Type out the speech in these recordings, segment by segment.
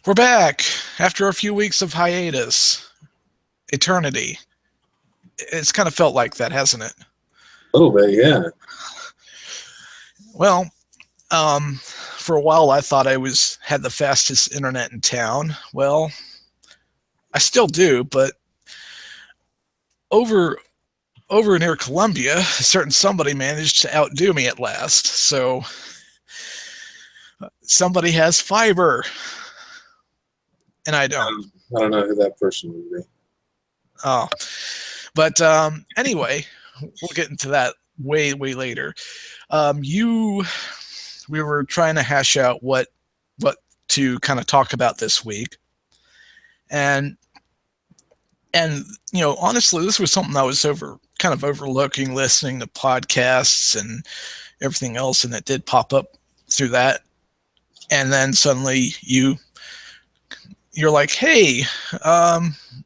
We're back after a few weeks of hiatus. Eternity. It's kind of felt like that, hasn't it? A little bit, yeah. Well, for a while I thought I had the fastest internet in town. Well, I still do, but over over near Columbia, a certain somebody managed to outdo me at last. So somebody has fiber, and I don't. I don't know who that person would be. Oh, but anyway, we'll get into that way later. We were trying to hash out what to kind of talk about this week, and honestly, this was something I was kind of overlooking, listening to podcasts and everything else, and it did pop up through that, and then suddenly you're like, hey,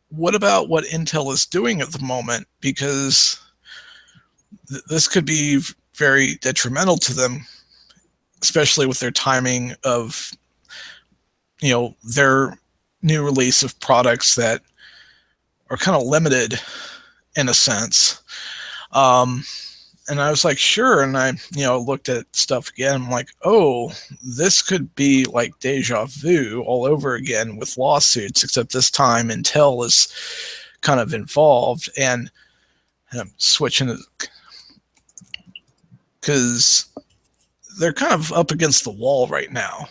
what about what Intel is doing at the moment? Because this could be very detrimental to them, especially with their timing of, their new release of products that are kind of limited in a sense. And I was like, sure. And I, looked at stuff again. I'm like, oh, this could be like deja vu all over again with lawsuits, except this time Intel is kind of involved. And I'm switching because they're kind of up against the wall right now.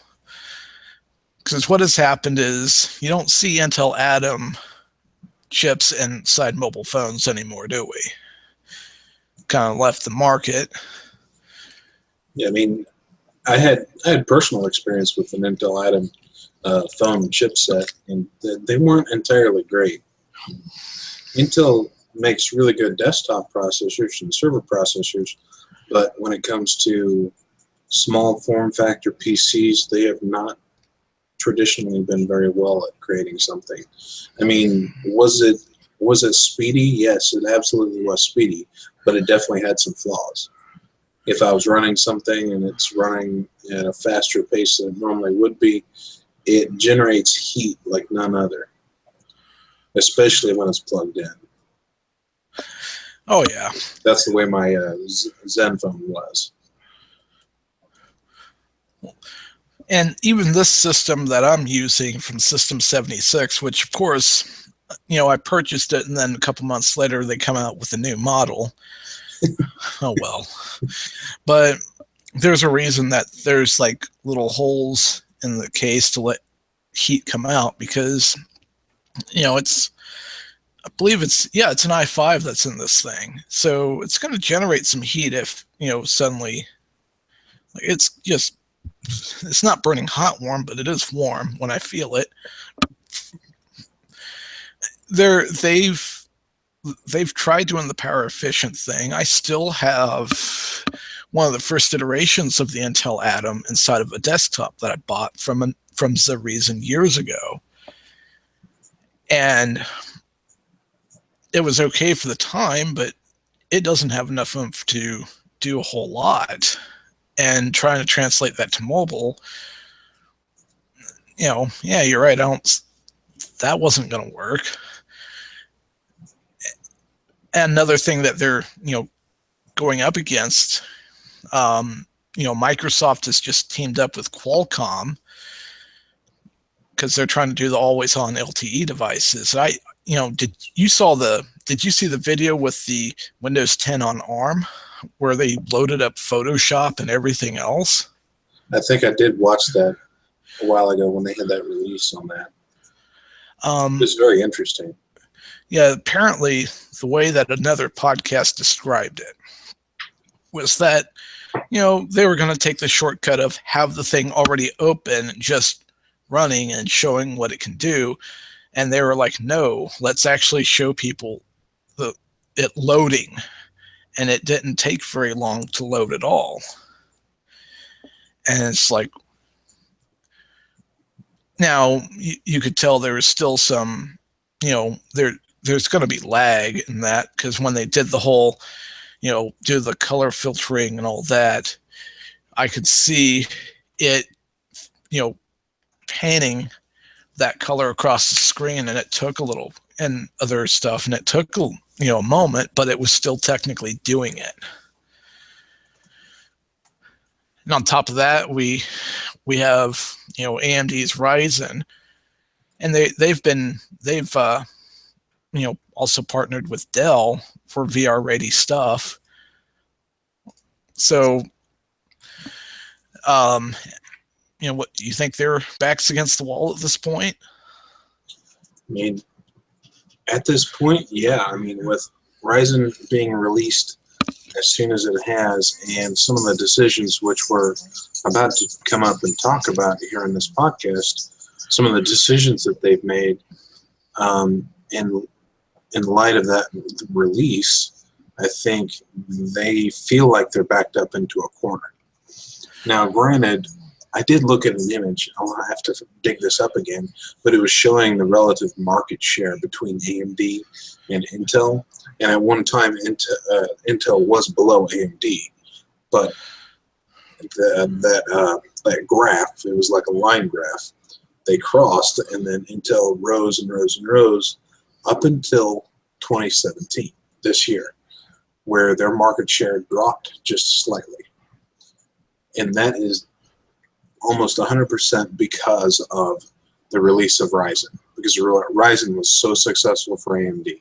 Because what has happened is you don't see Intel Atom chips inside mobile phones anymore, do we? Kind of left the market. Yeah, I mean, I had personal experience with an Intel Atom phone chipset, and they weren't entirely great. Intel makes really good desktop processors and server processors, but when it comes to small form factor PCs, they have not traditionally been very well at creating something. I mean, was it speedy? Yes, it absolutely was speedy, but it definitely had some flaws. If I was running something and it's running at a faster pace than it normally would be, it generates heat like none other, especially when it's plugged in. Oh, yeah. That's the way my Zen phone was. And even this system that I'm using from System 76, which of course, I purchased it and then a couple months later they come out with a new model. Oh, well. But there's a reason that there's like little holes in the case to let heat come out because, I believe it's an i5 that's in this thing. So it's going to generate some heat if, suddenly it's not burning hot warm, but it is warm when I feel it. They've tried doing the power efficient thing. I still have one of the first iterations of the Intel Atom inside of a desktop that I bought from the Reason years ago. And it was okay for the time, but it doesn't have enough oomph to do a whole lot. And trying to translate that to mobile, yeah, you're right. That wasn't going to work. And another thing that they're, going up against, Microsoft has just teamed up with Qualcomm because they're trying to do the always-on LTE devices. Did you see the video with the Windows 10 on ARM where they loaded up Photoshop and everything else? I think I did watch that a while ago when they had that release on that. It was very interesting. Yeah, apparently the way that another podcast described it was that, they were going to take the shortcut of have the thing already open, just running and showing what it can do. And they were like, no, let's actually show people it loading. And it didn't take very long to load at all. And it's like, now you could tell there was still some, there's going to be lag in that because when they did the whole, do the color filtering and all that, I could see it, panning that color across the screen, and it took a little, and other stuff, and it took a moment, but it was still technically doing it. And on top of that, we have AMD's Ryzen, and they've also partnered with Dell for VR ready stuff. So, what do you think, their backs against the wall at this point? I mean, at this point, yeah. I mean, with Ryzen being released as soon as it has, and some of the decisions which we're about to come up and talk about here in this podcast, some of the decisions that they've made in light of that release, I think they feel like they're backed up into a corner. Now, granted, I did look at an image. I'll have to dig this up again, but it was showing the relative market share between AMD and Intel. And at one time, Intel was below AMD, but that graph, it was like a line graph. They crossed, and then Intel rose and rose and rose up until 2017, this year, where their market share dropped just slightly. And that is almost 100% because of the release of Ryzen, because Ryzen was so successful for AMD.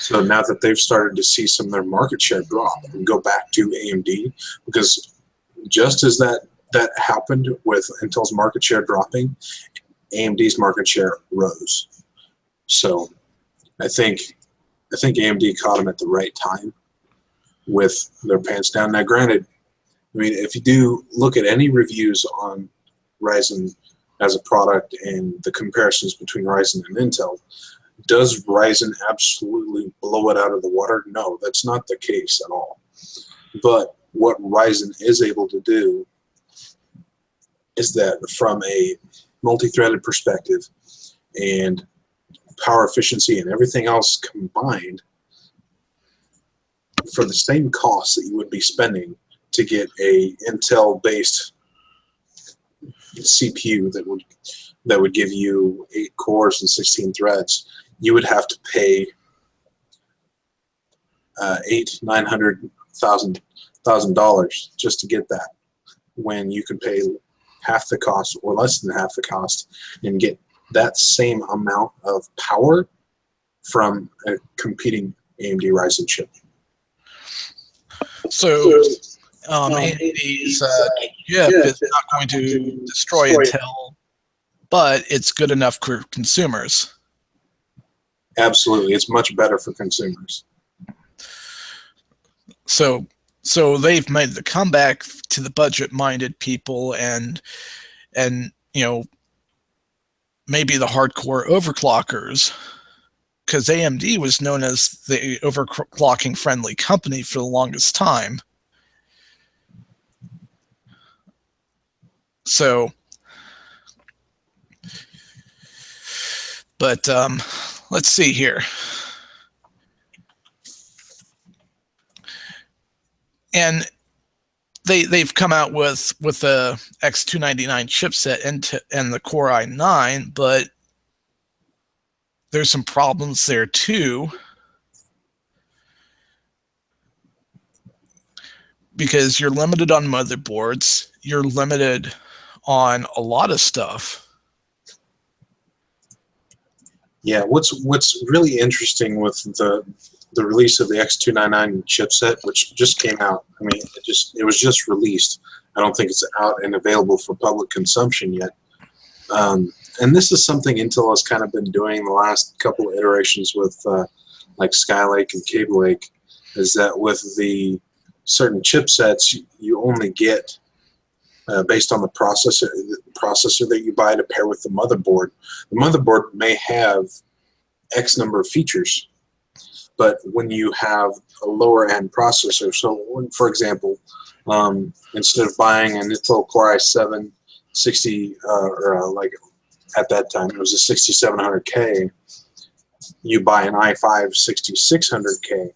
So now that they've started to see some of their market share drop and go back to AMD, because just as that happened with Intel's market share dropping, AMD's market share rose. So I think AMD caught them at the right time with their pants down. Now, granted, I mean, if you do look at any reviews on Ryzen as a product and the comparisons between Ryzen and Intel, does Ryzen absolutely blow it out of the water? No, that's not the case at all. But what Ryzen is able to do is that from a multi-threaded perspective and power efficiency and everything else combined, for the same cost that you would be spending to get a Intel-based CPU that would give you 8 cores and 16 threads, you would have to pay $900,000 just to get that, when you can pay half the cost or less than half the cost and get that same amount of power from a competing AMD Ryzen chip. So AMD's chip is not going to destroy Intel, but it's good enough for consumers. Absolutely, it's much better for consumers. So they've made the comeback to the budget-minded people, and maybe the hardcore overclockers, because AMD was known as the overclocking friendly company for the longest time. So, but let's see here. And they've come out with the X299 chipset and the Core i9, but there's some problems there too, because you're limited on motherboards, you're limited on a lot of stuff. Yeah, what's really interesting with the release of the X299 chipset, which just came out. I mean, it was just released. I don't think it's out and available for public consumption yet. And this is something Intel has kind of been doing the last couple of iterations with like Skylake and Cable Lake, is that with the certain chipsets, you only get based on the processor that you buy to pair with the motherboard. The motherboard may have X number of features, but when you have a lower end processor, so for example, instead of buying an Intel Core i7 60 like at that time it was a 6700K, you buy an i5 6600K,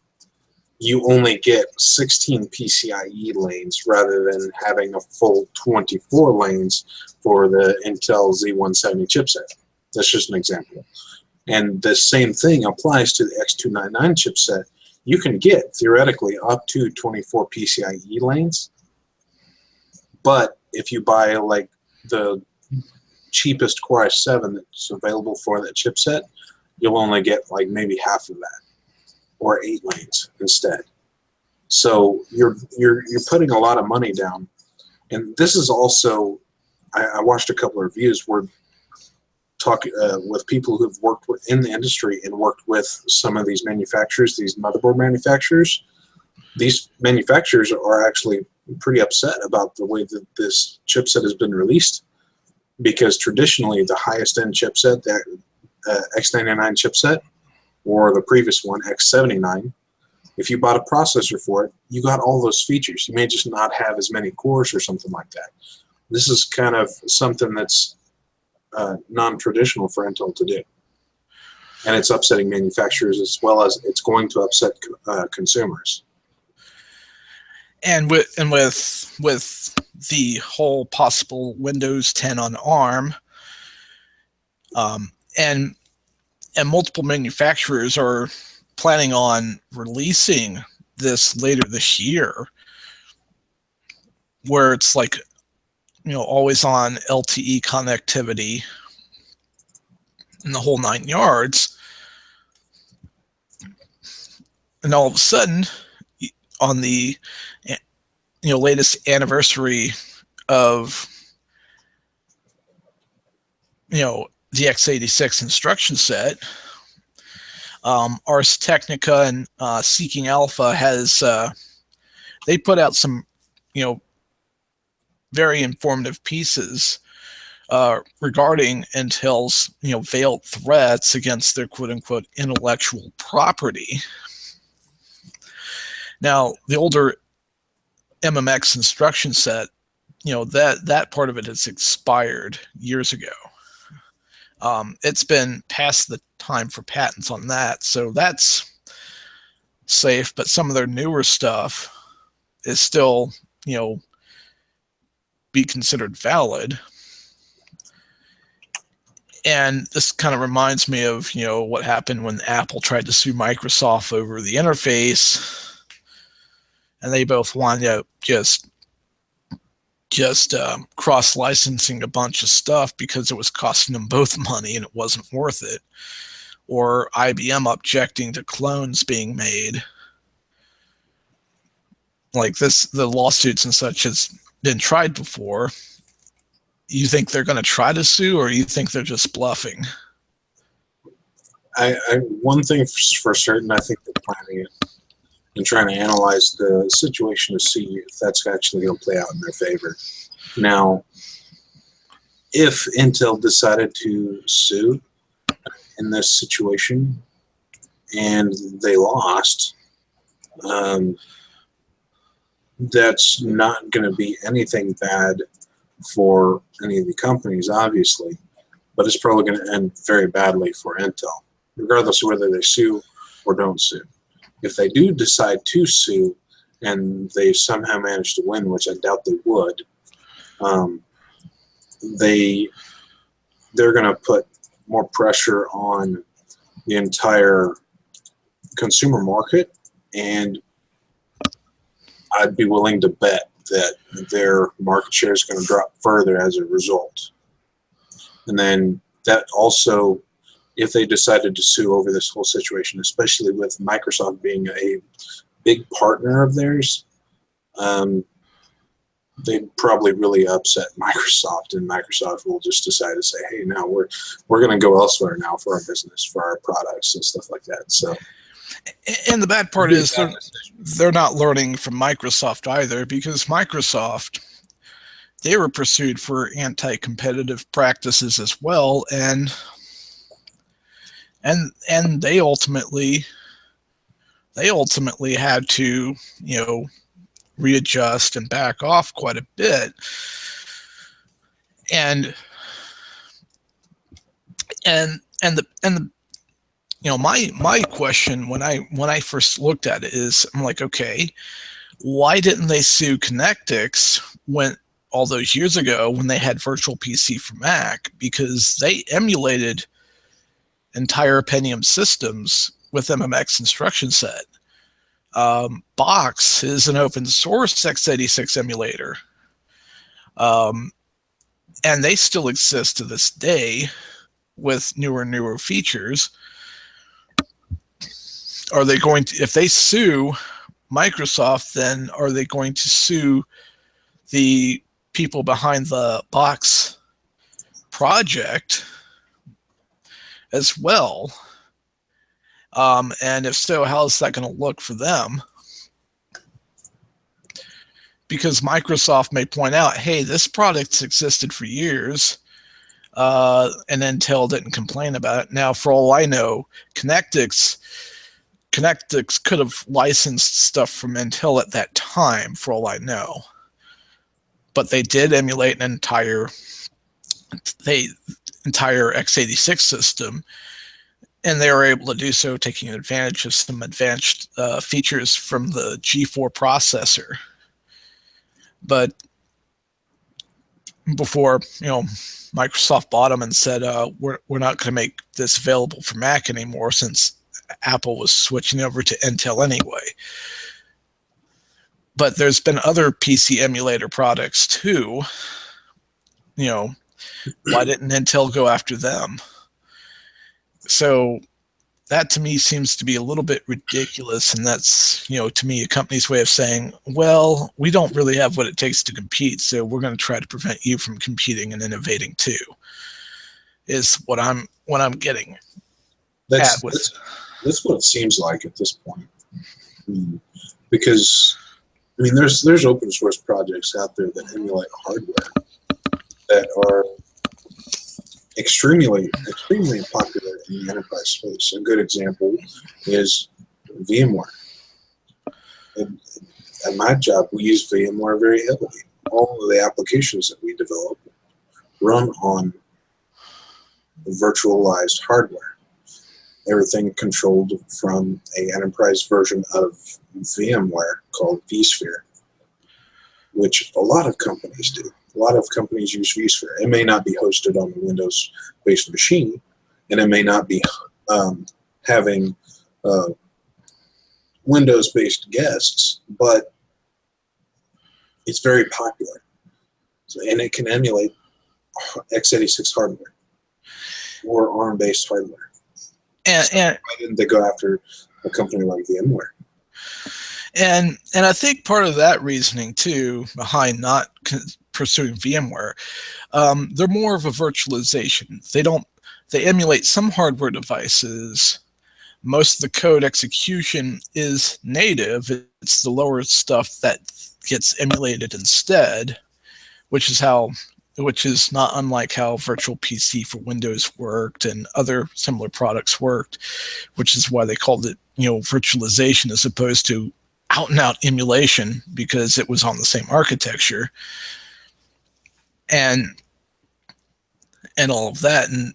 you only get 16 PCIe lanes rather than having a full 24 lanes for the Intel Z170 chipset. That's just an example. And the same thing applies to the X299 chipset. You can get, theoretically, up to 24 PCIe lanes, but if you buy like the cheapest Core i7 that's available for that chipset, you'll only get like maybe half of that, or 8 lanes instead. So you're putting a lot of money down. And this is also, I watched a couple of reviews where talking with people who've worked in the industry and worked with some of these manufacturers, these motherboard manufacturers. These manufacturers are actually pretty upset about the way that this chipset has been released, because traditionally the highest end chipset, that X99 chipset, or the previous one, X79, if you bought a processor for it, you got all those features. You may just not have as many cores or something like that. This is kind of something that's non-traditional for Intel to do, and it's upsetting manufacturers as well as it's going to upset consumers. And with the whole possible Windows 10 on ARM, and multiple manufacturers are planning on releasing this later this year, where it's like, always on LTE connectivity and the whole 9 yards. And all of a sudden, on the latest anniversary of the x86 instruction set, Ars Technica and Seeking Alpha has they put out some very informative pieces regarding Intel's veiled threats against their quote-unquote intellectual property. Now, the older MMX instruction set, that part of it has expired years ago. It's been past the time for patents on that, so that's safe. But some of their newer stuff is still, be considered valid. And this kind of reminds me of, what happened when Apple tried to sue Microsoft over the interface, and they both wound up just cross-licensing a bunch of stuff because it was costing them both money and it wasn't worth it. Or IBM objecting to clones being made. Like this, the lawsuits and such has been tried before. You think they're going to try to sue, or you think they're just bluffing? One thing for certain, I think they're planning it and trying to analyze the situation to see if that's actually going to play out in their favor. Now, if Intel decided to sue in this situation and they lost, that's not going to be anything bad for any of the companies, obviously, but it's probably going to end very badly for Intel, regardless of whether they sue or don't sue. If they do decide to sue and they somehow manage to win, which I doubt they would, they're going to put more pressure on the entire consumer market, and I'd be willing to bet that their market share is going to drop further as a result. And then that also, if they decided to sue over this whole situation, especially with Microsoft being a big partner of theirs, they'd probably really upset Microsoft, and Microsoft will just decide to say, hey, now we're going to go elsewhere now for our business, for our products and stuff like that. So, and the bad part is they're not learning from Microsoft either, because Microsoft, they were pursued for anti-competitive practices as well, and they ultimately had to readjust and back off quite a bit, and my question when I first looked at it is, I'm like, okay, why didn't they sue Connectix when all those years ago when they had Virtual PC for Mac? Because they emulated entire Pentium systems with MMX instruction set. Box is an open source x86 emulator. And they still exist to this day with newer and newer features. Are they going to, if they sue Microsoft, then are they going to sue the people behind the Box project as well? And if so, how is that going to look for them? Because Microsoft may point out, hey, this product's existed for years, and Intel didn't complain about it. Now, for all I know, Connectix could have licensed stuff from Intel at that time, for all I know. But they did emulate an entire x86 system, and they were able to do so taking advantage of some advanced features from the G4 processor. But before, Microsoft bought them and said, we're not going to make this available for Mac anymore, since Apple was switching over to Intel anyway. But there's been other PC emulator products too. Why didn't Intel go after them? So that to me seems to be a little bit ridiculous, and that's, to me, a company's way of saying, well, we don't really have what it takes to compete, so we're going to try to prevent you from competing and innovating too, is what I'm getting That's at with. That's what it seems like at this point. Because there's open source projects out there that emulate hardware that are extremely popular in the enterprise space. A good example is VMware. At my job, we use VMware very heavily. All of the applications that we develop run on virtualized hardware. Everything controlled from an enterprise version of VMware called vSphere, which a lot of companies do. A lot of companies use vSphere. It may not be hosted on a Windows-based machine, and it may not be having Windows-based guests, but it's very popular. And it can emulate x86 hardware or ARM-based hardware. And why didn't they go after a company like VMware? And I think part of that reasoning too behind not pursuing VMware, they're more of a virtualization. They emulate some hardware devices. Most of the code execution is native. It's the lower stuff that gets emulated instead, which is not unlike how Virtual PC for Windows worked and other similar products worked, which is why they called it, virtualization as opposed to out-and-out emulation, because it was on the same architecture and all of that. And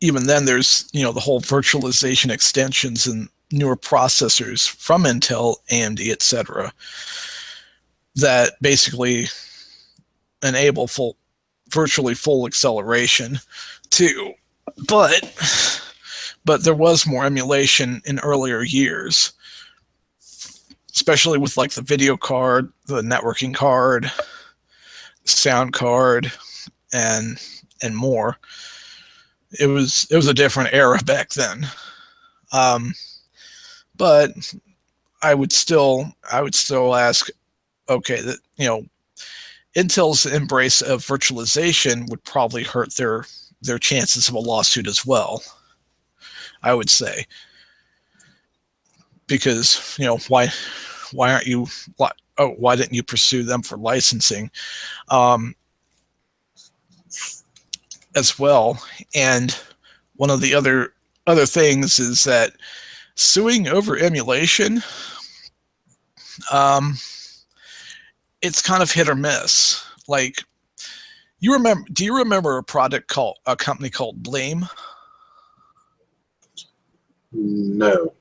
even then, there's, the whole virtualization extensions and newer processors from Intel, AMD, etc., that basically enable virtually full acceleration too. But there was more emulation in earlier years, especially with like the video card, the networking card, sound card, and more. It was a different era back then. But I would still ask, okay, that Intel's embrace of virtualization would probably hurt their chances of a lawsuit as well, I would say. Because, why didn't you pursue them for licensing as well? And one of the other things is that suing over emulation, it's kind of hit or miss. Like, do you remember a company called Blame? No.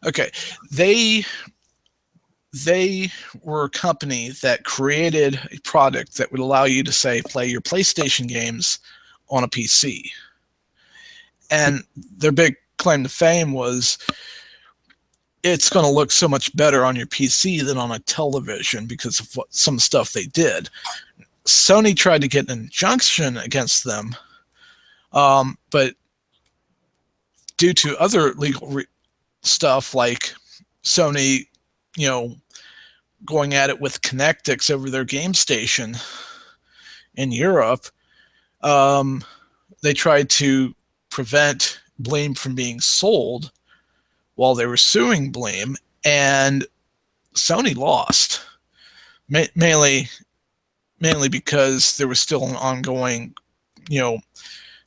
Okay. They were a company that created a product that would allow you to, say, play your PlayStation games on a PC. And their big claim to fame was it's going to look so much better on your PC than on a television because of some stuff they did. Sony tried to get an injunction against them, but due to other legal stuff like Sony, going at it with Connectix over their game station in Europe, they tried to prevent Blame from being sold while they were suing Blame, and Sony lost, mainly because there was still an ongoing,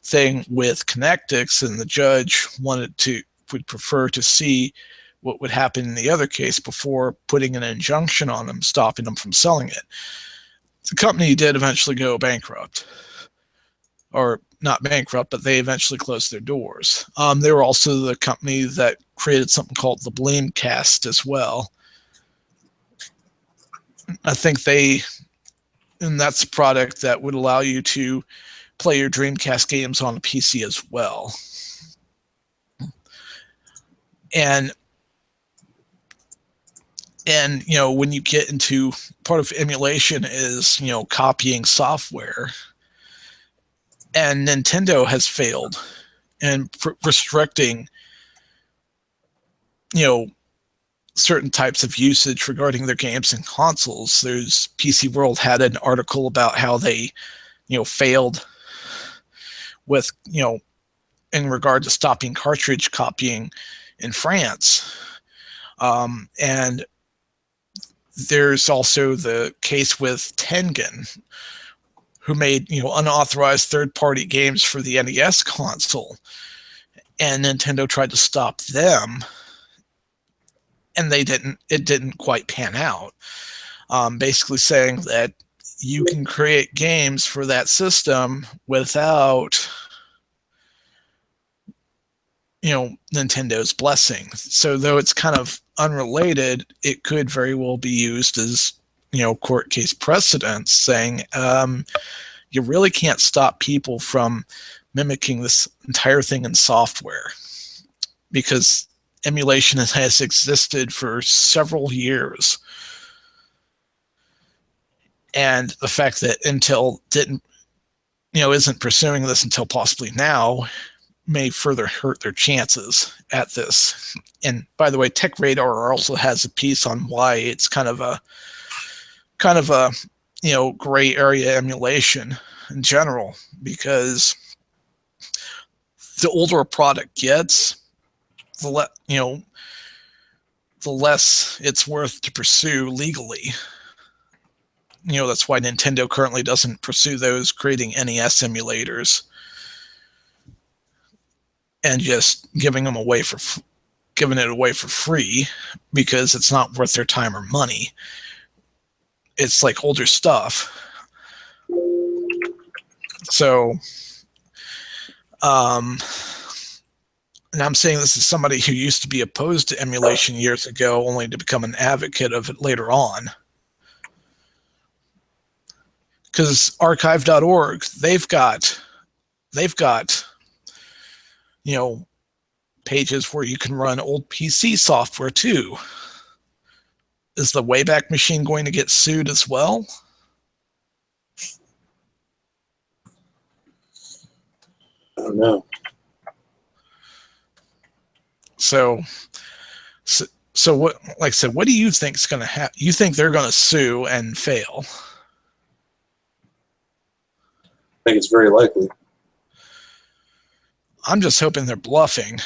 thing with Connectix, and the judge would prefer to see what would happen in the other case before putting an injunction on them, stopping them from selling it. The company did eventually go bankrupt, or not bankrupt, but they eventually closed their doors. They were also the company that created something called the Blamecast as well. I think and that's a product that would allow you to play your Dreamcast games on a PC as well. And when you get into part of emulation is, copying software. And Nintendo has failed in restricting, certain types of usage regarding their games and consoles. There's PC World had an article about how they, failed with, in regard to stopping cartridge copying in France. And there's also the case with Tengen, who made, unauthorized third-party games for the NES console. And Nintendo tried to stop them, and it didn't quite pan out. Basically saying that you can create games for that system without, Nintendo's blessing. So though it's kind of unrelated, it could very well be used as, court case precedents, saying you really can't stop people from mimicking this entire thing in software, because emulation has existed for several years. And the fact that Intel isn't pursuing this until possibly now may further hurt their chances at this. And by the way, Tech Radar also has a piece on why it's kind of a gray area emulation in general, because the older a product gets, the less it's worth to pursue legally. That's why Nintendo currently doesn't pursue those, creating NES emulators and just giving it away for free, because it's not worth their time or money. It's like older stuff. So, and I'm saying this as somebody who used to be opposed to emulation years ago, only to become an advocate of it later on. Because archive.org, they've got pages where you can run old PC software too. Is the Wayback Machine going to get sued as well? I don't know. So what? Like I said, what do you think is going to happen? You think they're going to sue and fail? I think it's very likely. I'm just hoping they're bluffing,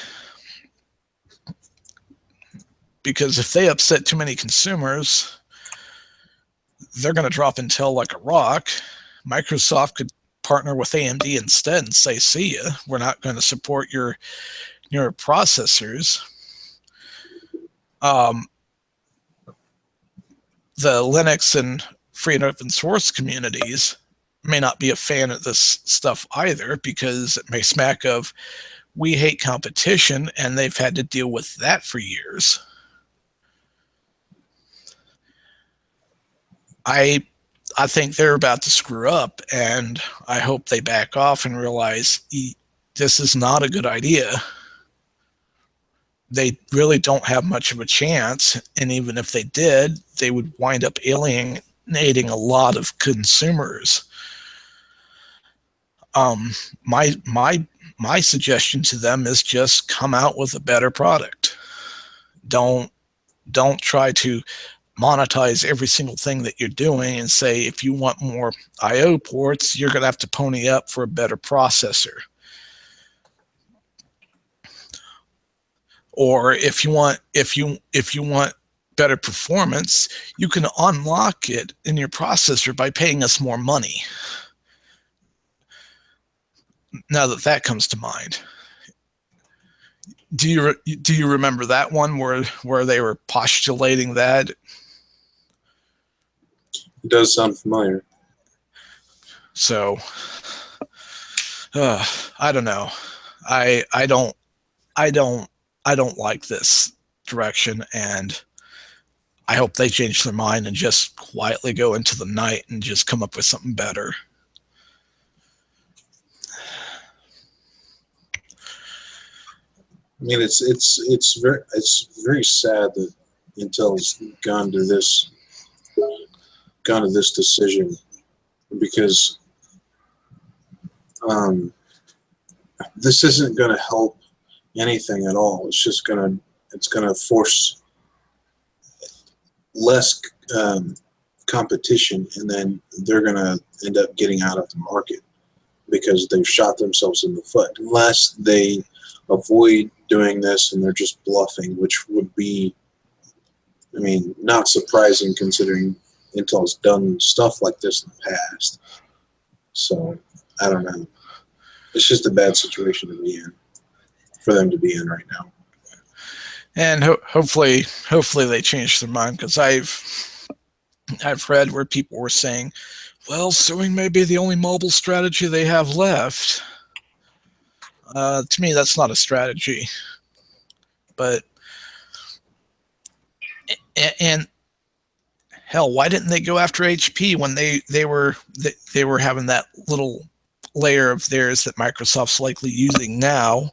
because if they upset too many consumers, they're going to drop Intel like a rock. Microsoft could partner with AMD instead and say, see ya, we're not going to support your processors. The Linux and free and open source communities may not be a fan of this stuff either, because it may smack of we hate competition, and they've had to deal with that for years. I think they're about to screw up, and I hope they back off and realize this is not a good idea. They really don't have much of a chance, and even if they did, they would wind up alienating a lot of consumers. My suggestion to them is just come out with a better product. Don't try to monetize every single thing that you're doing and say, if you want more I/O ports, you're going to have to pony up for a better processor. Or if you want better performance, you can unlock it in your processor by paying us more money. Now that comes to mind, do you remember that one where they were postulating that? It does sound familiar. So, I don't know. I don't like this direction, and I hope they change their mind and just quietly go into the night and just come up with something better. I mean, it's very sad that Intel's gone to this decision, because this isn't going to help anything at all. It's going to force less competition, and then they're going to end up getting out of the market because they've shot themselves in the foot, unless they avoid doing this and they're just bluffing, which would be, I mean, not surprising considering Intel's done stuff like this in the past. So I don't know. It's just a bad situation to be in, for them to be in right now. And hopefully they change their mind, because I've read where people were saying, well, suing may be the only mobile strategy they have left. To me, that's not a strategy. But and hell, why didn't they go after HP when they were having that little layer of theirs that Microsoft's likely using now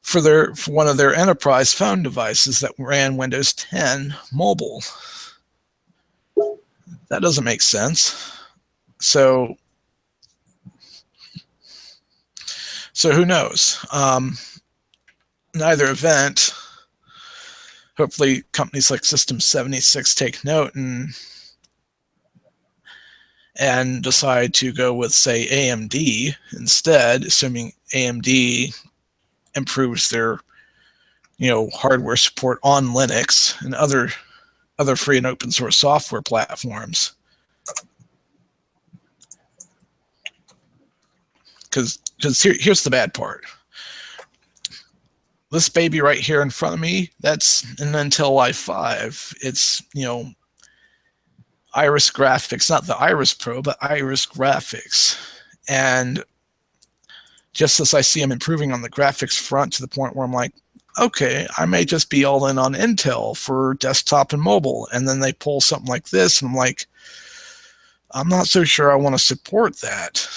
for one of their enterprise phone devices that ran Windows 10 mobile? That doesn't make sense. So who knows? In either event, hopefully companies like System 76 take note and decide to go with, say, AMD instead, assuming AMD improves their hardware support on Linux and other free and open source software platforms. Because here's the bad part. This baby right here in front of me, that's an Intel i5. It's, Iris graphics, not the Iris Pro, but Iris graphics. And just as I see them improving on the graphics front to the point where I'm like, okay, I may just be all in on Intel for desktop and mobile. And then they pull something like this, and I'm like, I'm not so sure I want to support that.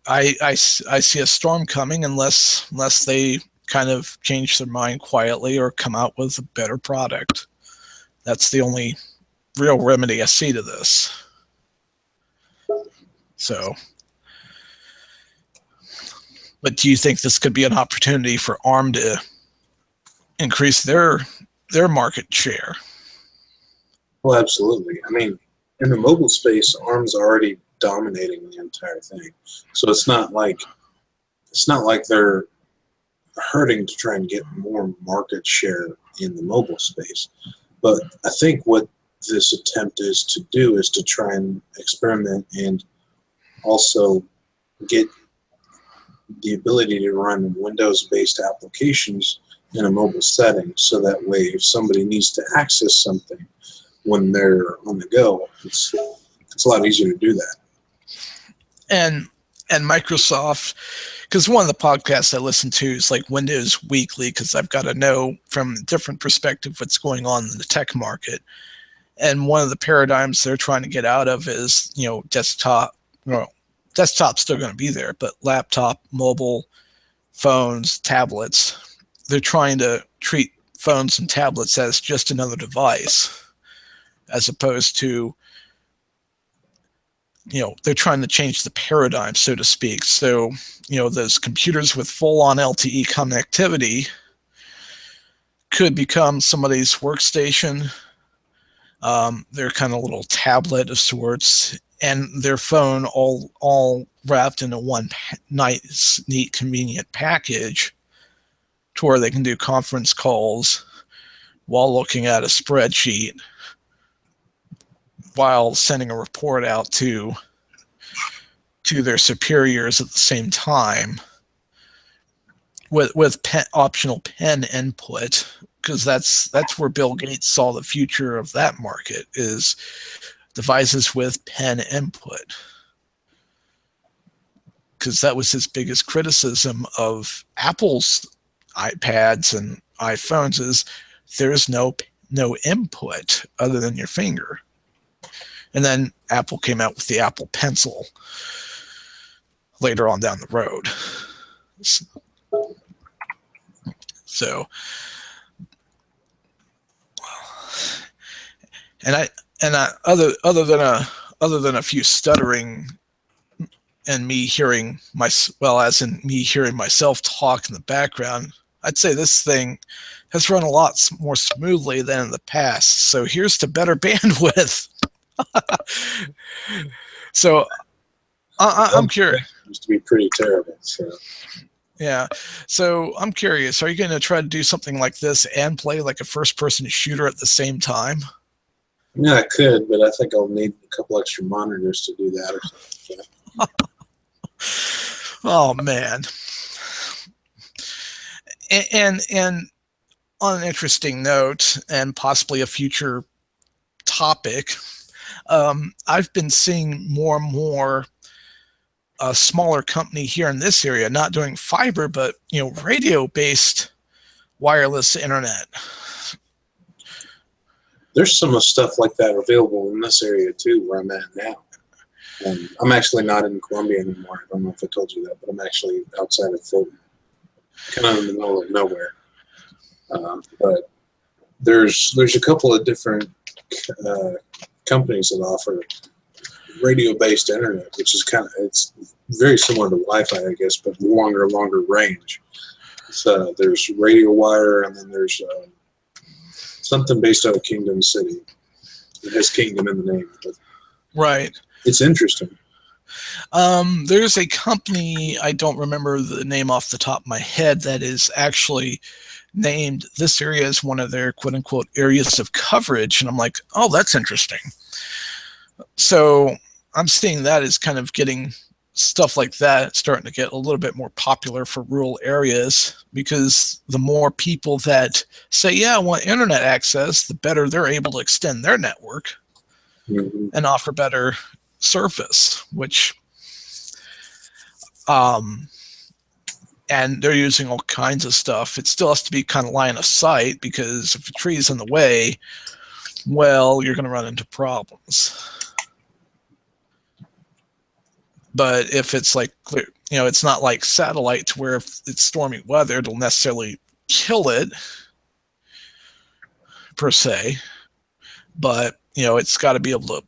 I see a storm coming unless they kind of change their mind quietly or come out with a better product. That's the only real remedy I see to this. So, but do you think this could be an opportunity for ARM to increase their market share? Well, absolutely. I mean, in the mobile space, ARM's already dominating the entire thing. So it's not like they're hurting to try and get more market share in the mobile space. But I think what this attempt is to do is to try and experiment and also get the ability to run Windows-based applications in a mobile setting, so that way if somebody needs to access something when they're on the go, it's a lot easier to do that. And and Microsoft, because one of the podcasts I listen to is like Windows Weekly, because I've got to know from a different perspective what's going on in the tech market. And one of the paradigms they're trying to get out of is, desktop. Well, desktop's still going to be there, but laptop, mobile, phones, tablets, they're trying to treat phones and tablets as just another device, as opposed to, they're trying to change the paradigm, so to speak. So, those computers with full-on LTE connectivity could become somebody's workstation, their kind of little tablet of sorts, and their phone all wrapped into one nice, neat, convenient package to where they can do conference calls while looking at a spreadsheet, while sending a report out to their superiors at the same time, with optional pen input, because that's where Bill Gates saw the future of that market, is devices with pen input, because that was his biggest criticism of Apple's iPads and iPhones, is there's no input other than your finger. And then Apple came out with the Apple Pencil later on down the road. So, and I other than a few stuttering and me hearing me hearing myself talk in the background, I'd say this thing has run a lot more smoothly than in the past. So here's to better bandwidth. So I'm curious. It used to be pretty terrible. So. Yeah. So I'm curious, are you going to try to do something like this and play like a first-person shooter at the same time? Yeah, I could, but I think I'll need a couple extra monitors to do that or something. Oh, man. And on an interesting note, and possibly a future topic, I've been seeing more and more a smaller company here in this area not doing fiber, but radio-based wireless internet. There's some stuff like that available in this area too, where I'm at now. I'm actually not in Columbia anymore. I don't know if I told you that, but I'm actually outside of Fulton, kind of in the middle of nowhere. But there's a couple of different companies that offer radio-based internet, which is it's very similar to Wi-Fi, I guess, but longer range. So there's Radio Wire, and then there's something based out of Kingdom City. It has Kingdom in the name, but right. It's interesting. There's a company, I don't remember the name off the top of my head, that is actually named this area as one of their quote-unquote areas of coverage, and I'm like, oh, that's interesting. So I'm seeing that as kind of getting stuff like that starting to get a little bit more popular for rural areas, because the more people that say, yeah, I want internet access, the better they're able to extend their network and offer better service, which and they're using all kinds of stuff. It still has to be kind of line of sight, because if a tree is in the way, well, you're going to run into problems. But if it's like clear, it's not like satellite to where if it's stormy weather, it'll necessarily kill it per se. But, it's got to be able to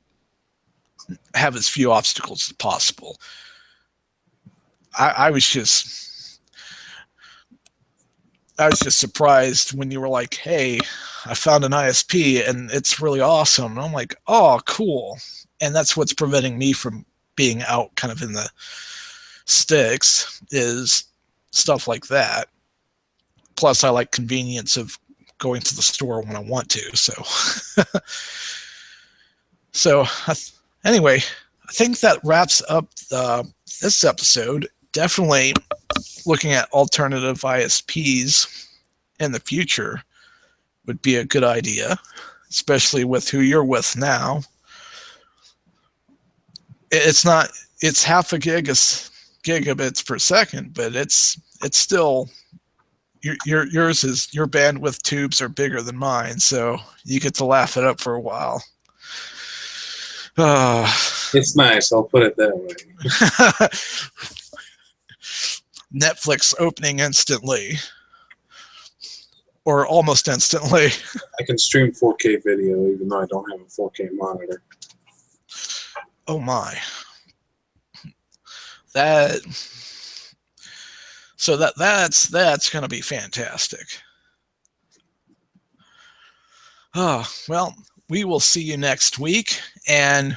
have as few obstacles as possible. I was just surprised when you were like, hey, I found an ISP and it's really awesome. And I'm like, oh, cool. And that's what's preventing me from being out kind of in the sticks, is stuff like that. Plus, I like convenience of going to the store when I want to. So, anyway, I think that wraps up this episode. Definitely looking at alternative ISPs in the future would be a good idea, especially with who you're with now. It's half a gig gigabits per second, but it's still your bandwidth tubes are bigger than mine, so you get to laugh it up for a while. It's nice, I'll put it that way. Netflix opening instantly, or almost instantly. I can stream 4K video even though I don't have a 4K monitor. Oh my. So that's going to be fantastic. Well, we will see you next week and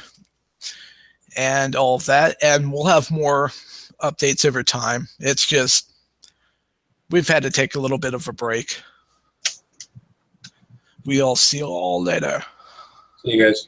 all of that, and we'll have more updates over time. It's just we've had to take a little bit of a break. We'll see you all later. See you guys.